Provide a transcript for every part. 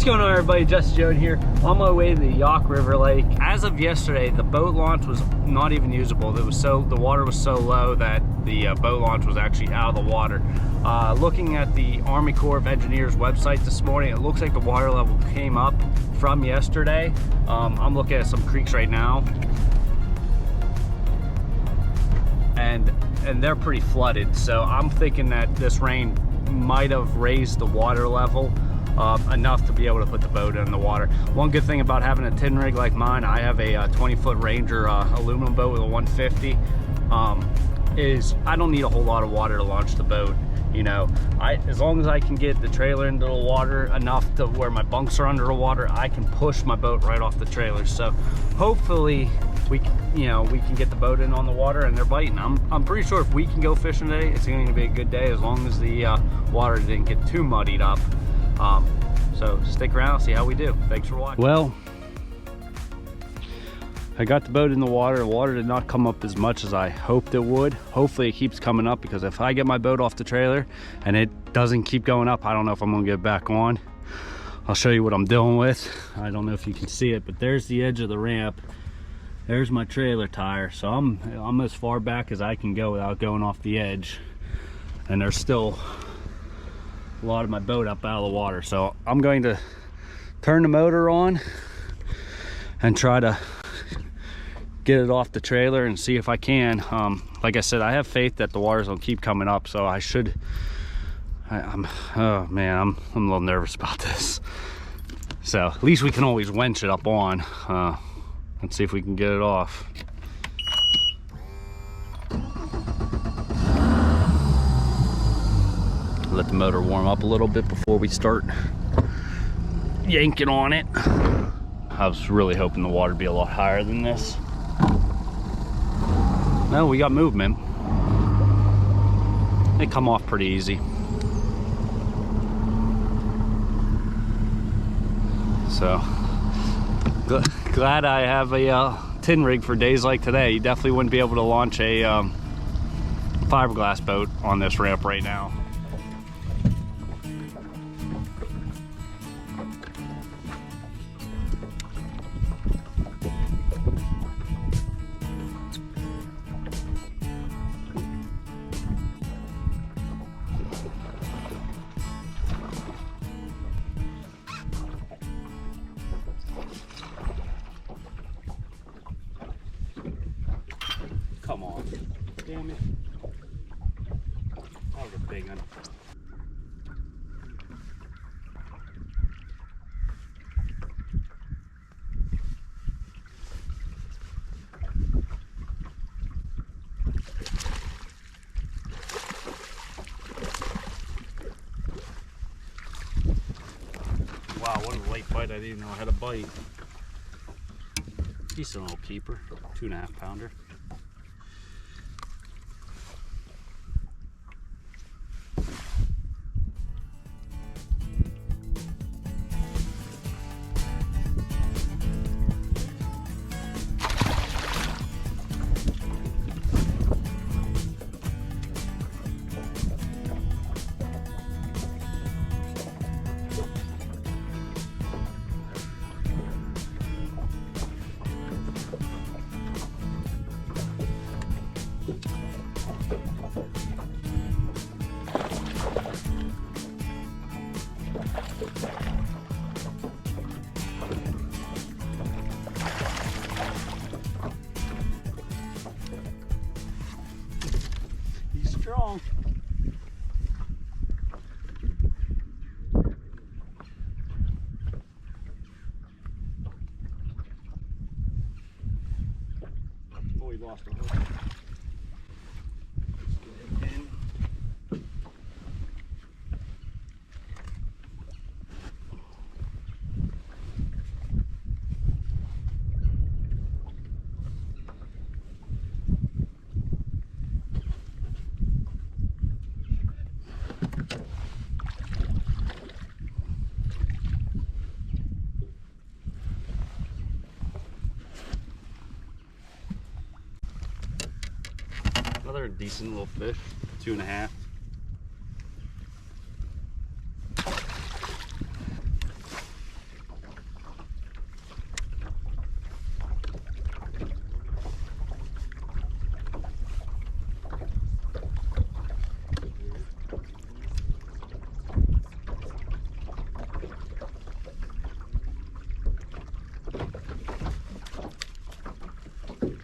What's going on, everybody? Just Joe here on my way to the Yough River Lake. As of yesterday, the boat launch was not even usable. The water was so low that the boat launch was actually out of the water. Looking at the Army Corps of Engineers website this morning, it looks like the water level came up from yesterday. I'm looking at some creeks right now, and they're pretty flooded. So I'm thinking that this rain might have raised the water level enough to be able to put the boat in the water. One good thing about having a tin rig like mine, I have a 20-foot Ranger aluminum boat with a 150, is I don't need a whole lot of water to launch the boat. You know, as long as I can get the trailer into the water enough to where my bunks are under the water, I can push my boat right off the trailer. So hopefully we can get the boat in on the water and they're biting. I'm pretty sure if we can go fishing today, it's going to be a good day, as long as the water didn't get too muddied up. So stick around, see how we do. Thanks for watching. Well, I got the boat in the water. The water did not come up as much as I hoped it would. Hopefully it keeps coming up, because if I get my boat off the trailer and it doesn't keep going up, I don't know if I'm gonna get it back on. I'll show you what I'm dealing with. I don't know if you can see it, but there's the edge of the ramp. There's my trailer tire. So I'm as far back as I can go without going off the edge. And there's still a lot of my boat up out of the water. So I'm going to turn the motor on and try to get it off the trailer and see if I can. Like I said, I have faith that the water's gonna keep coming up, so I should. Oh man, I'm a little nervous about this. So at least we can always winch it up on and see if we can get it off. Let the motor warm up a little bit before we start yanking on it. I was really hoping the water would be a lot higher than this. No, we got movement. They come off pretty easy. So glad I have a tin rig for days like today. You definitely wouldn't be able to launch a fiberglass boat on this ramp right now. Come on. Damn it. That was a big one. Wow, what a late bite. I didn't even know I had a bite. Decent little keeper. 2.5 pounder. He's strong. Oh, he lost a hook. Another decent little fish, 2.5.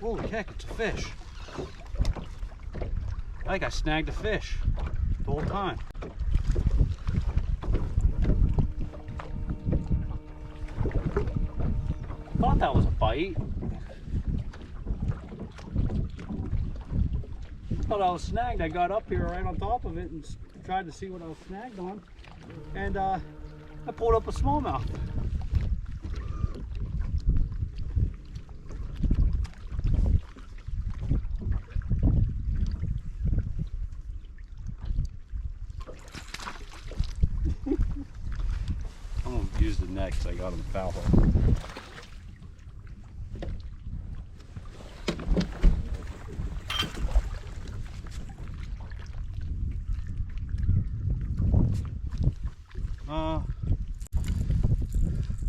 Holy heck, it's a fish. I think I snagged a fish the whole time. Thought that was a bite. Thought I was snagged. I got up here right on top of it and tried to see what I was snagged on. And I pulled up a smallmouth. I'm gonna use the net because I got him foul hole.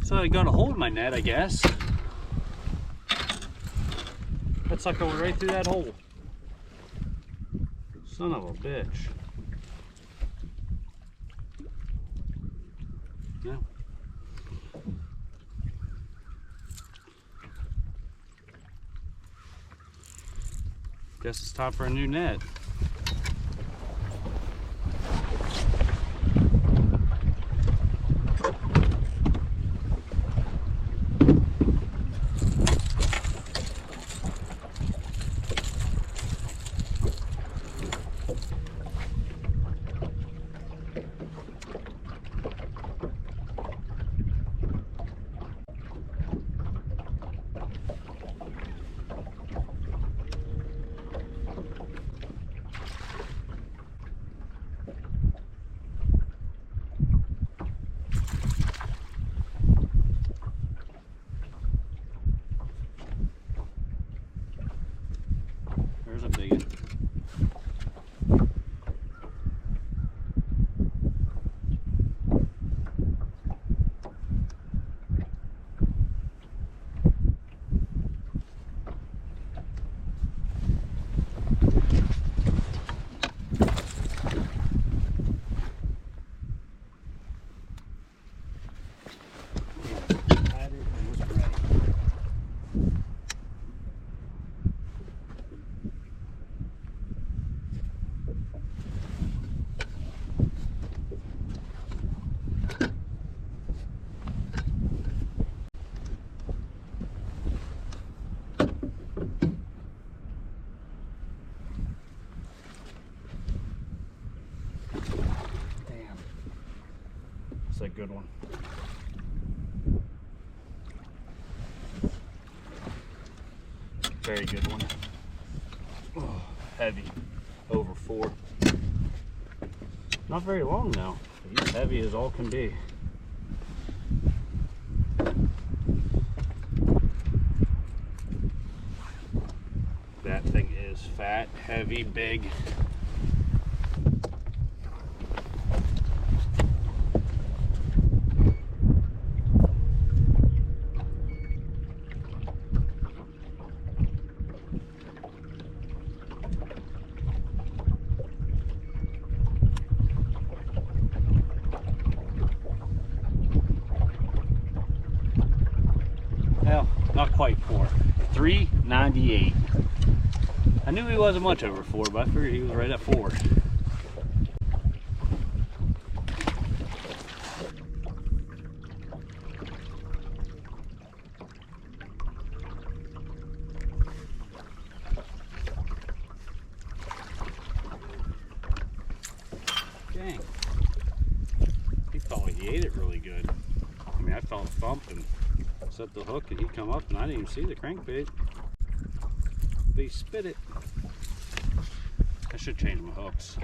So I got a hold of my net, I guess. That sucker went right through that hole. Son of a bitch. Yeah. Guess it's time for a new net. There's a big one. That's a good one. Very good one. Oh, heavy, over 4. Not very long now. He's heavy as all can be. That thing is fat, heavy, big. Well, not quite 4. 3.98. I knew he wasn't much over 4, but I figured he was right at 4. Dang. He felt like he ate it really good. I mean, I felt a thump and set the hook and he'd come up and I didn't even see the crankbait. But he spit it. I should change my hooks.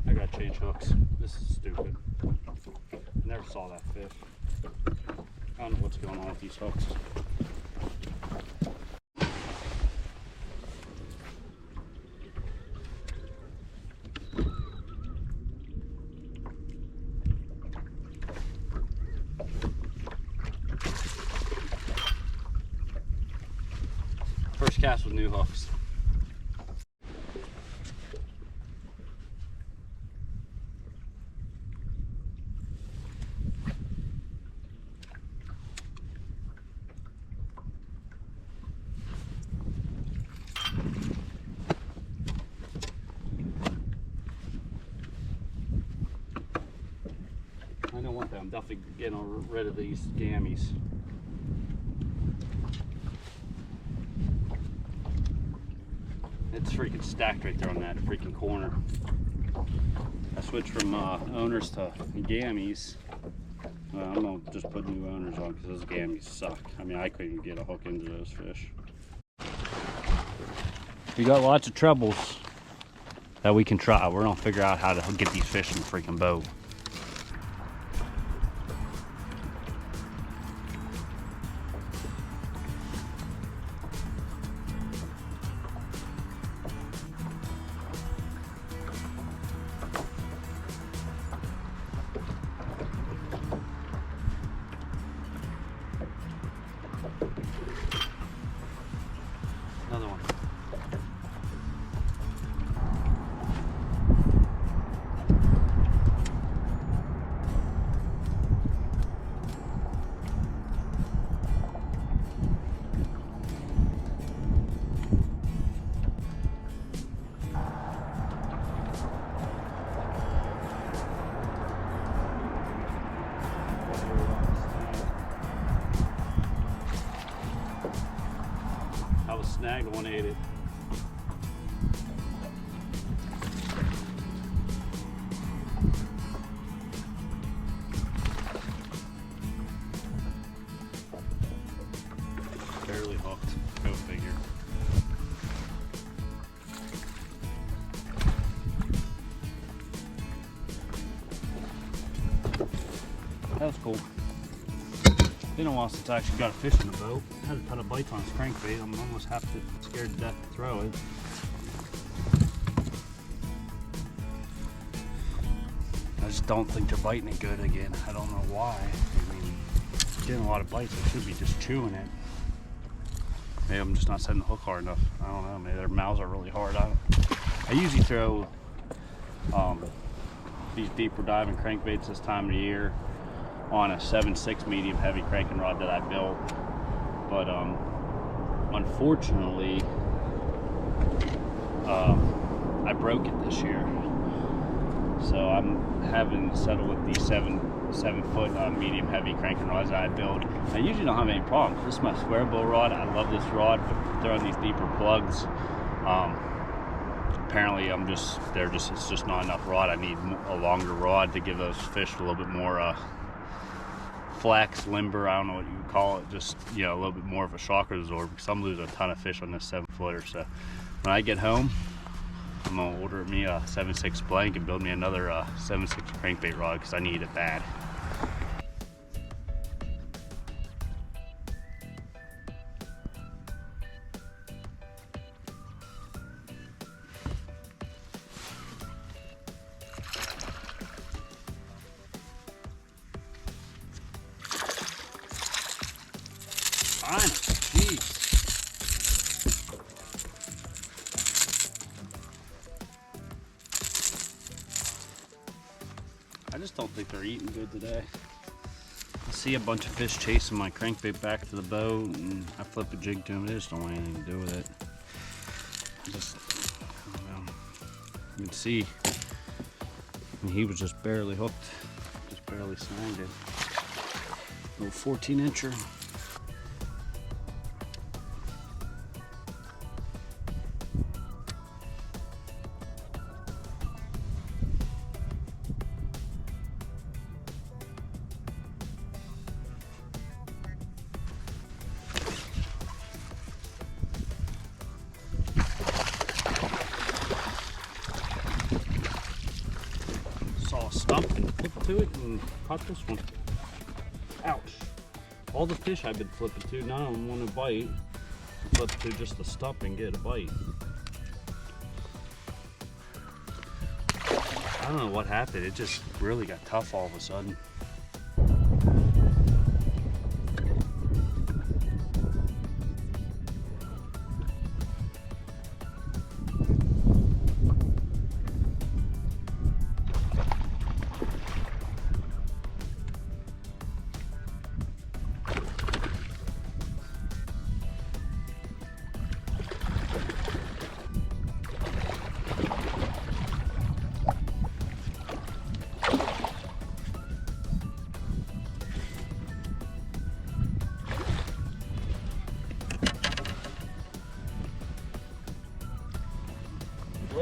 I gotta change hooks. This is stupid. Never saw that fish. I don't know what's going on with these hooks. First cast with new hooks. I don't want that. I'm definitely getting rid of these gammies. It's freaking stacked right there on that freaking corner. I switched from owners to gammies. I'm gonna just put new owners on because those gammies suck. I mean, I couldn't get a hook into those fish. We got lots of troubles that we can try. We're gonna figure out how to get these fish in the freaking boat. Another one. I was snagged, one ate it. Barely hooked, go figure. That was cool. Been a while since I actually got a fish in the boat. Had a ton of bites on his crankbait. I'm almost scared to death to throw it. I just don't think they're biting it good again. I don't know why. I mean, getting a lot of bites. I should be just chewing it. Maybe I'm just not setting the hook hard enough. I don't know. Maybe their mouths are really hard. I usually throw these deeper diving crankbaits this time of year on a 7/6 medium heavy cranking rod that I built, but unfortunately I broke it this year, so I'm having to settle with the 7-foot medium heavy cranking rods that I built. I usually don't have any problems. This is my square bow rod. I love this rod, but throwing these deeper plugs, apparently it's just not enough rod. I need a longer rod to give those fish a little bit more flex, limber, I don't know what you would call it, just, you know, a little bit more of a shock absorber, because I'm losing a ton of fish on this 7-footer. So when I get home, I'm gonna order me a 7/6 blank and build me another 7/6 crankbait rod, because I need it bad. Jeez. I just don't think they're eating good today. I see a bunch of fish chasing my crankbait back to the boat, and I flip a jig to them. They just don't want anything to do with it. I don't know. You can see, I mean, he was just barely hooked, just barely snagged it. Little 14-incher. Stump and flip to it and caught this one. Ouch. All the fish I've been flipping to, none of them want to bite. I flip to just the stump and get a bite. I don't know what happened. It just really got tough all of a sudden.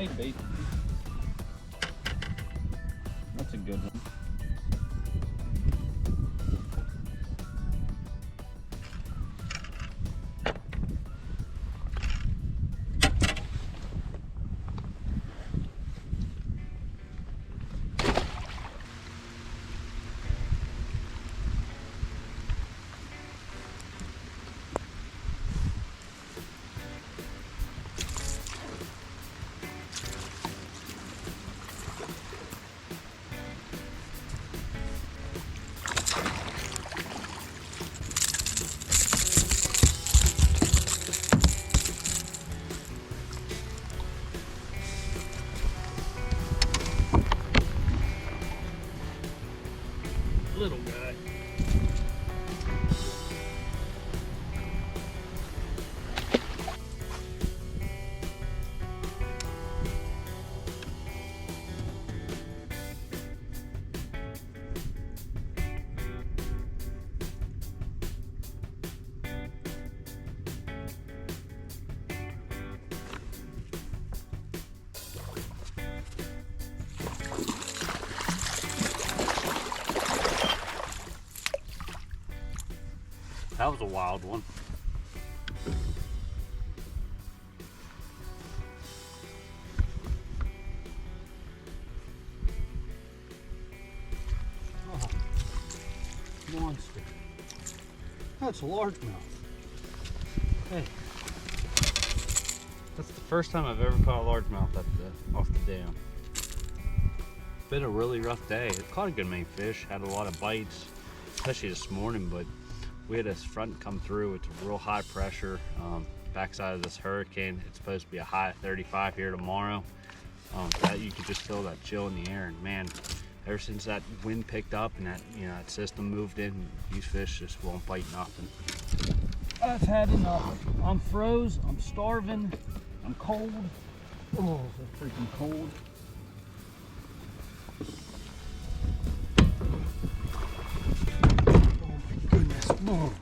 spade bait. That's a good one. Little guy. That was a wild one. Oh, monster. That's a largemouth. Hey. That's the first time I've ever caught a largemouth off the dam. Been a really rough day. It caught a good many fish, had a lot of bites, especially this morning, but we had this front come through. It's a real high pressure backside of this hurricane. It's supposed to be a high of 35 here tomorrow. That you could just feel that chill in the air, and man, ever since that wind picked up and that that system moved in, these fish just won't bite nothing. I've had enough. I'm froze. I'm starving. I'm cold. Oh, it's freaking cold. Oh my goodness. Oh.